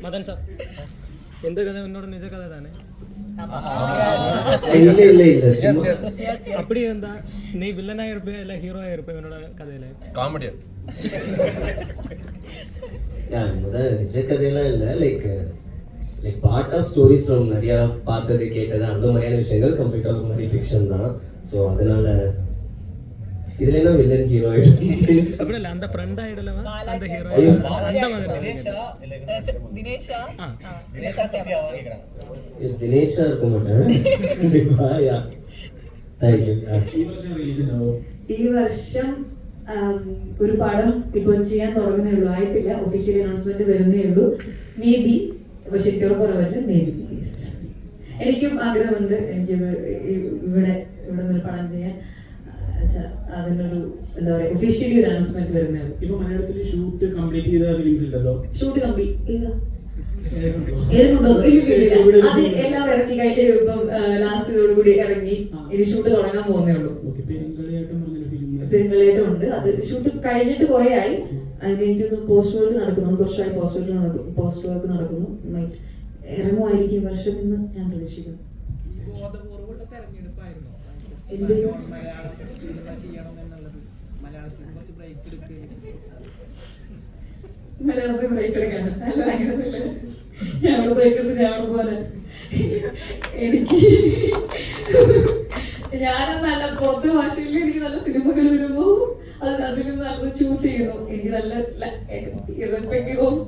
Madan sir എന്ത് കഥ എന്നോട് നിജ കഥ താനെ அப்படி இருந்தா நீ வில்லனா இருப்பே இல்ல ஹீரோவா இருப்பே என்னோட கதையில காமெடி நிஜ கதையெல்லாம் இல்ல like part of stories from நிறைய பார்த்தது கேட்டது அந்த மாதிரியான விஷயங்கள் கம்ப்ளீட்டா ஒரு மாதிரி ஃபிக்ஷன் தான். ஸோ அதனால இதுல என்ன வில்லன் ஹீரோ அப்படி இல்ல அந்த ஃப்ரெண்ட் ஆயிடல அந்த ஹீரோ அந்த மாதிரி தினேஷா இருக்க மாட்டேன். ഈ വർഷം ഒരു പടം ഇപ്പോൾ ചെയ്യാൻ തുടങ്ങുന്നേ ഉള്ളൂ, ആയിട്ടില്ല, ഒഫീഷ്യൽ അനൗൺസ്മെന്റ് വരുന്നേ ഉള്ളൂ. മേ ബി, പക്ഷെ എനിക്ക് കുറവല്ല, മേ ബി. എനിക്കും ആഗ്രഹമുണ്ട് എനിക്കിത് ഇവിടെ നിന്നൊരു പടം ചെയ്യാൻ. അതിനൊരു എന്താ പറയാ ഒഫീഷ്യലി ഒരു അനൗൺസ്മെന്റ് വരുന്നേ ഉള്ളൂ. ഇപ്പൊ മലയാളത്തിൽ ഷൂട്ട് കംപ്ലീറ്റ് ചെയ്ത ഫിലിംസ് ഉണ്ടല്ലോ. ഷൂട്ട് കംപ്ലീറ്റ് അത് എല്ലാം ഇറക്കി കഴിഞ്ഞ ഇപ്പം ലാസ്റ്റ് ഇതോടുകൂടി ഇറങ്ങി. ഇനി ഷൂട്ട് തുടങ്ങാൻ പോകുന്നേ ഉള്ളൂ. പെരുങ്കളിയായിട്ടും ഉണ്ട്. അത് ഷൂട്ട് കഴിഞ്ഞിട്ട് കുറെ ആയി. അതിന് എനിക്കൊന്ന് പോസ്റ്റ് വർക്ക് നടക്കുന്നു, കുറച്ചായി പോസ്റ്റ് വർക്ക് നടക്കുന്നു. ഇറങ്ങുമായിരിക്കും ഈ വർഷം എന്ന് ഞാൻ പ്രതീക്ഷിക്കുന്നു. മലയാളത്തിൽ ബ്രേക്ക് എടുക്കാൻ അല്ല, അങ്ങനെയൊന്നുമില്ല. ഞാൻ ബ്രേക്ക് എടുത്ത് ഞാൻ പോലെ എനിക്ക് ഞാനല്ല പുറത്തെ ഭാഷയിൽ എനിക്ക് നല്ല സിനിമകൾ വരുമ്പോ അതിൽ നല്ലത് ചൂസ് ചെയ്യുന്നു. എനിക്ക് നല്ല ഇറസ്പെക്റ്റീവ് ഓഫ്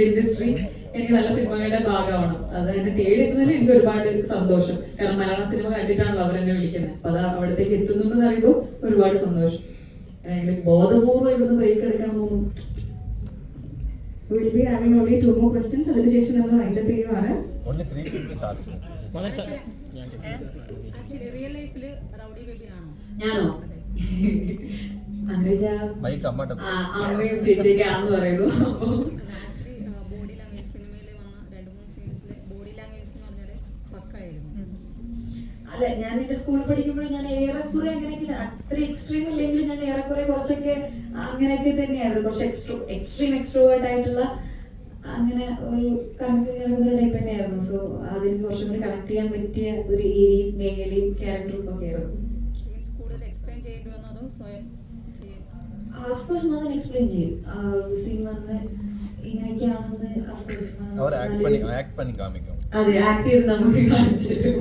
ഇൻഡസ്ട്രി എനിക്ക് നല്ല സിനിമകളുടെ ഭാഗമാണ്. അത് എന്നെ തേടിയെത്തുന്നതിൽ എനിക്ക് ഒരുപാട് സന്തോഷം. കാരണം മലയാളം സിനിമ കണ്ടിട്ടാണല്ലോ അവരെന്നെ വിളിക്കുന്നത്. അപ്പൊ അത് അവിടത്തേക്ക് എത്തുന്നുണ്ടെന്ന് അറിയുമ്പോൾ ഒരുപാട് സന്തോഷം. ബോധപൂർവ്വം ഇവിടുന്ന് break എടുക്കണമെന്നൊന്നും. We'll be having only 2 more questions. അതിനുശേഷം നമ്മൾ wind up ചെയ്യുവാണ്. Only 3 people asked. റിയൽ ലൈഫിൽ റൗഡി ബേബി ആണോ? ഞാനോ? അമ്മയും ചേച്ചിയൊക്കെയാന്ന് പറയുന്നു. ബോഡി ലാംഗ്വേജ് സിനിമയിൽ വന്ന 2-3 സീൻസിൽ ബോഡി ലാംഗ്വേജ് എന്ന് പറഞ്ഞാല് പക്കായിരുന്നു. അതെ, ഞാൻ എന്റെ സ്കൂളിൽ പഠിക്കുമ്പോൾ ഞാൻ ഏറെക്കുറെ അങ്ങനെയൊക്കെ അത്ര എക്സ്ട്രീം ഇല്ലെങ്കിൽ ഞാൻ ഏറെക്കുറെ കുറച്ചൊക്കെ അങ്ങനെയൊക്കെ തന്നെയായിരുന്നു. കുറച്ച് എക്സ്ട്രോവേർട്ട് ആയിട്ടുള്ള അങ്ങനെ ഒരു കണക്ട് ടൈപ്പ് തന്നെയായിരുന്നു. സോ അതിന് കുറച്ചും കൂടി കണക്ട് ചെയ്യാൻ പറ്റിയ ഒരു ഏരിയയും മേഖലയും ക്യാരക്ടറും ഒക്കെ ആയിരുന്നു. കൂടുതൽ എക്സ്പ്ലെയിൻ ചെയ്യേണ്ടി വന്നോ അതോ സ്വയം ഓഫ്കോഴ്സ് മദൻ എക്സ്പ്ലെയിൻ ചെയ്യും. സീൻ വന്ന് ഇങ്ങനെയൊക്കെയാണെന്ന് ആക്ട് பண்ணி காமிக்கும். അതെ, ആക്ട് ചെയ്ത് നമുക്ക് കാണിച്ചു തരും.